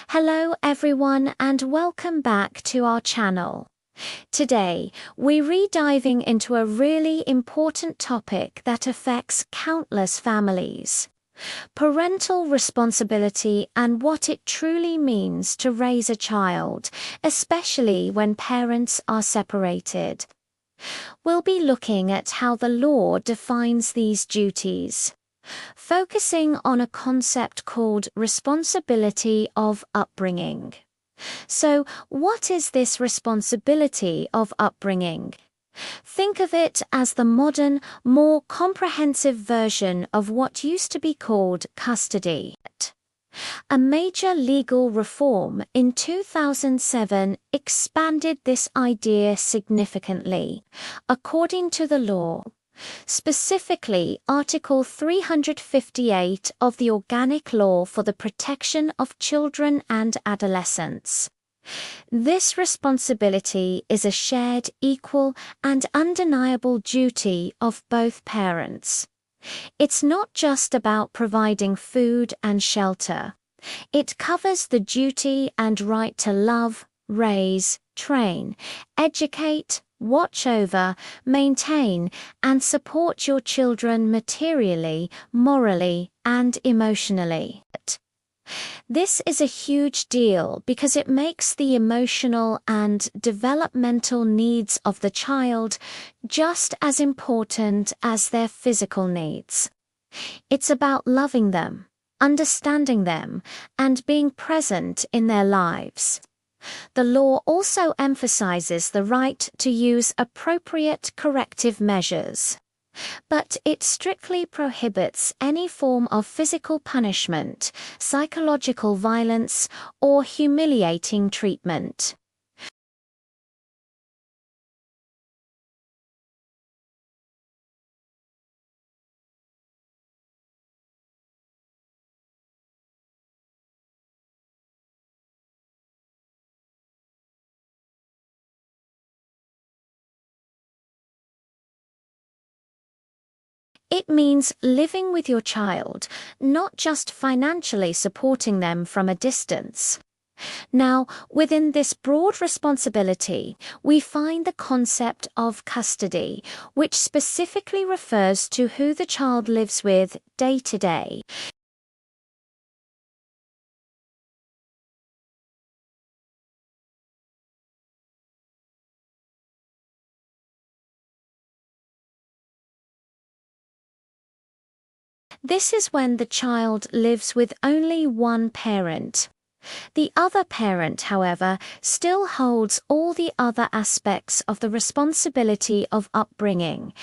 Hello everyone and welcome back to our channel. Today, we're diving into a really important topic that affects countless families. Parental responsibility and what it truly means to raise a child, especially when parents are separated. We'll be looking at how the law defines these duties, focusing on a concept called responsibility of upbringing. So, what is this responsibility of upbringing? Think of it as the modern, more comprehensive version of what used to be called custody. A major legal reform in 2007 expanded this idea significantly, according to the law. Specifically, Article 358 of the Organic Law for the Protection of Children and Adolescents. This responsibility is a shared, equal, and undeniable duty of both parents. It's not just about providing food and shelter. It covers the duty and right to love, raise, train, educate, watch over, maintain, and support your children materially, morally, and emotionally. This is a huge deal because it makes the emotional and developmental needs of the child just as important as their physical needs. It's about loving them, understanding them, and being present in their lives. The law also emphasizes the right to use appropriate corrective measures, but it strictly prohibits any form of physical punishment, psychological violence, or humiliating treatment. It means living with your child, not just financially supporting them from a distance. Now, within this broad responsibility, we find the concept of custody, which specifically refers to who the child lives with day to day. This is when the child lives with only one parent. The other parent, however, still holds all the other aspects of the responsibility of upbringing.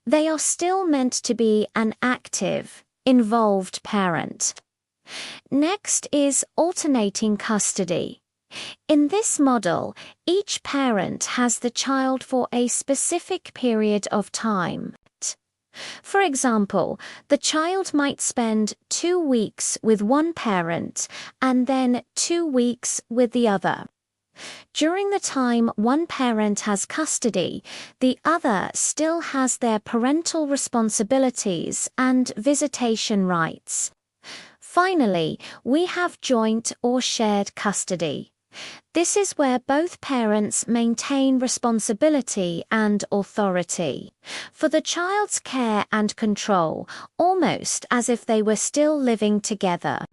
They are still meant to be an active, involved parent. Next is alternating custody. In this model, each parent has the child for a specific period of time. For example, the child might spend 2 weeks with one parent and then 2 weeks with the other. During the time one parent has custody, the other still has their parental responsibilities and visitation rights. Finally, we have joint or shared custody. This is where both parents maintain responsibility and authority for the child's care and control, almost as if they were still living together.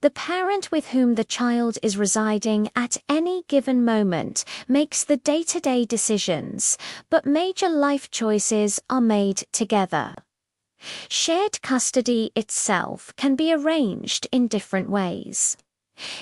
The parent with whom the child is residing at any given moment makes the day-to-day decisions, but major life choices are made together. Shared custody itself can be arranged in different ways.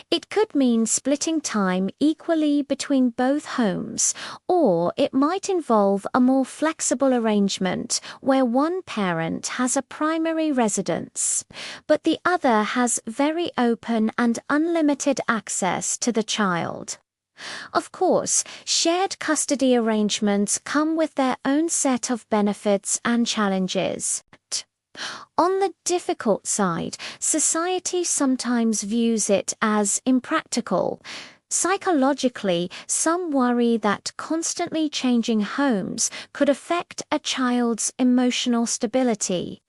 It could mean splitting time equally between both homes, or it might involve a more flexible arrangement where one parent has a primary residence, but the other has very open and unlimited access to the child. Of course, shared custody arrangements come with their own set of benefits and challenges. On the difficult side, society sometimes views it as impractical. Psychologically, some worry that constantly changing homes could affect a child's emotional stability.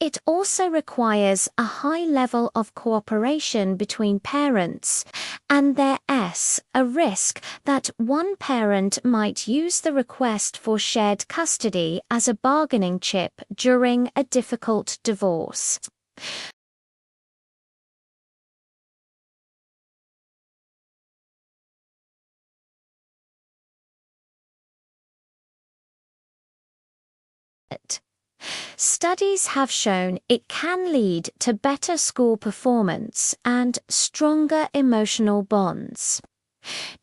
It also requires a high level of cooperation between parents, and there's a risk that one parent might use the request for shared custody as a bargaining chip during a difficult divorce. Studies have shown it can lead to better school performance and stronger emotional bonds.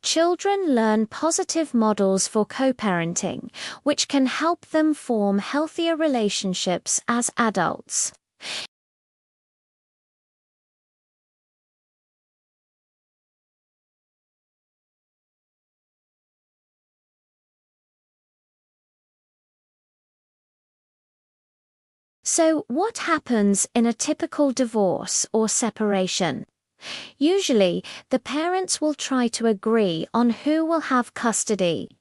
Children learn positive models for co-parenting, which can help them form healthier relationships as adults. So, what happens in a typical divorce or separation? Usually, the parents will try to agree on who will have custody.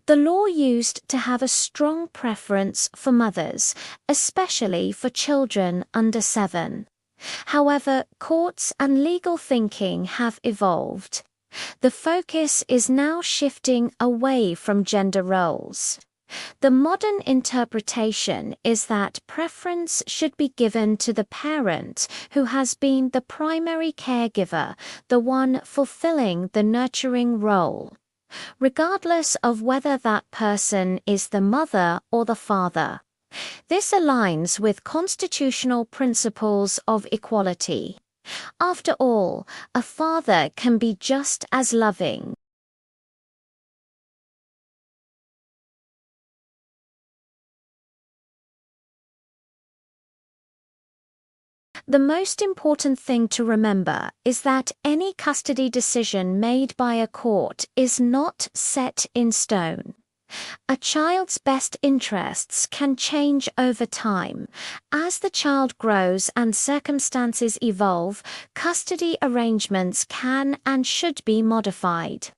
The law used to have a strong preference for mothers, especially for children under 7. However, courts and legal thinking have evolved. The focus is now shifting away from gender roles. The modern interpretation is that preference should be given to the parent who has been the primary caregiver, the one fulfilling the nurturing role, regardless of whether that person is the mother or the father. This aligns with constitutional principles of equality. After all, a father can be just as loving. The most important thing to remember is that any custody decision made by a court is not set in stone. A child's best interests can change over time. As the child grows and circumstances evolve, custody arrangements can and should be modified.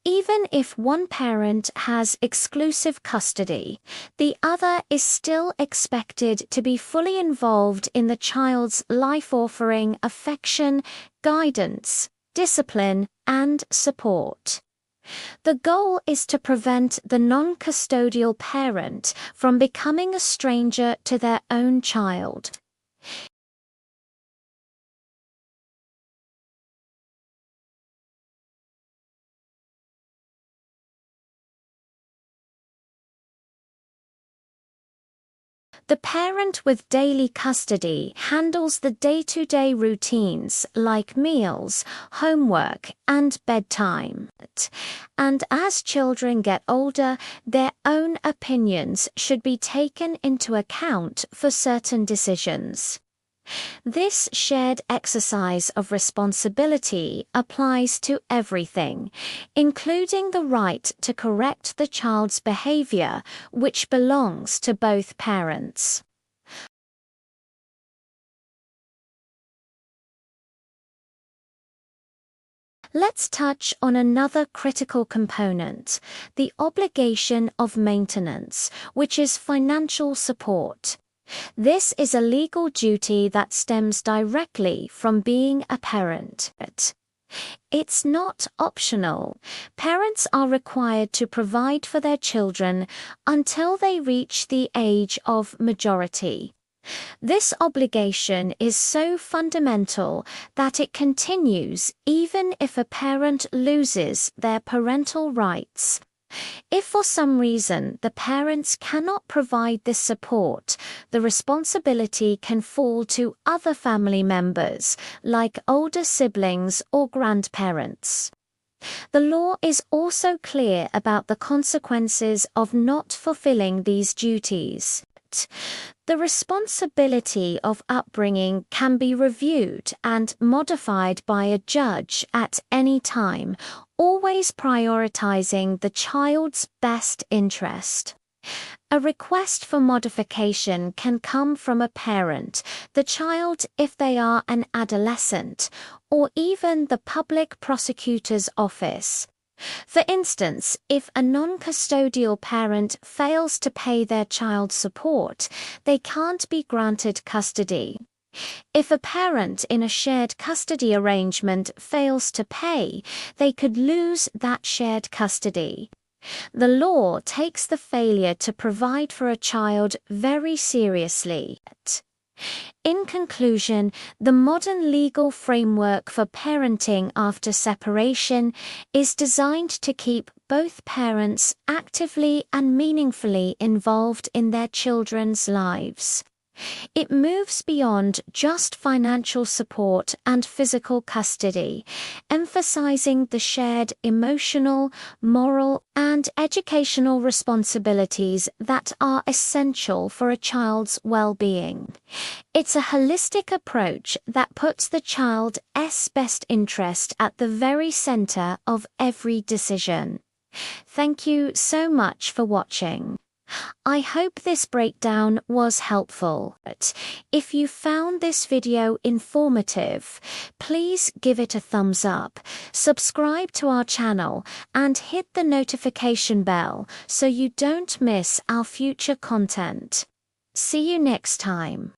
Even if one parent has exclusive custody, the other is still expected to be fully involved in the child's life, offering affection, guidance, discipline, and support. The goal is to prevent the non-custodial parent from becoming a stranger to their own child. The parent with daily custody handles the day-to-day routines like meals, homework, and bedtime. And as children get older, their own opinions should be taken into account for certain decisions. This shared exercise of responsibility applies to everything, including the right to correct the child's behavior, which belongs to both parents. Let's touch on another critical component, the obligation of maintenance, which is financial support. This is a legal duty that stems directly from being a parent. It's not optional. Parents are required to provide for their children until they reach the age of majority. This obligation is so fundamental that it continues even if a parent loses their parental rights. If for some reason the parents cannot provide this support, the responsibility can fall to other family members, like older siblings or grandparents. The law is also clear about the consequences of not fulfilling these duties. The responsibility of upbringing can be reviewed and modified by a judge at any time, always prioritizing the child's best interest. A request for modification can come from a parent, the child if they are an adolescent, or even the public prosecutor's office. For instance, if a non-custodial parent fails to pay their child support, they can't be granted custody. If a parent in a shared custody arrangement fails to pay, they could lose that shared custody. The law takes the failure to provide for a child very seriously. In conclusion, the modern legal framework for parenting after separation is designed to keep both parents actively and meaningfully involved in their children's lives. It moves beyond just financial support and physical custody, emphasizing the shared emotional, moral, and educational responsibilities that are essential for a child's well-being. It's a holistic approach that puts the child's best interest at the very center of every decision. Thank you so much for watching. I hope this breakdown was helpful. If you found this video informative, please give it a thumbs up, subscribe to our channel, and hit the notification bell so you don't miss our future content. See you next time.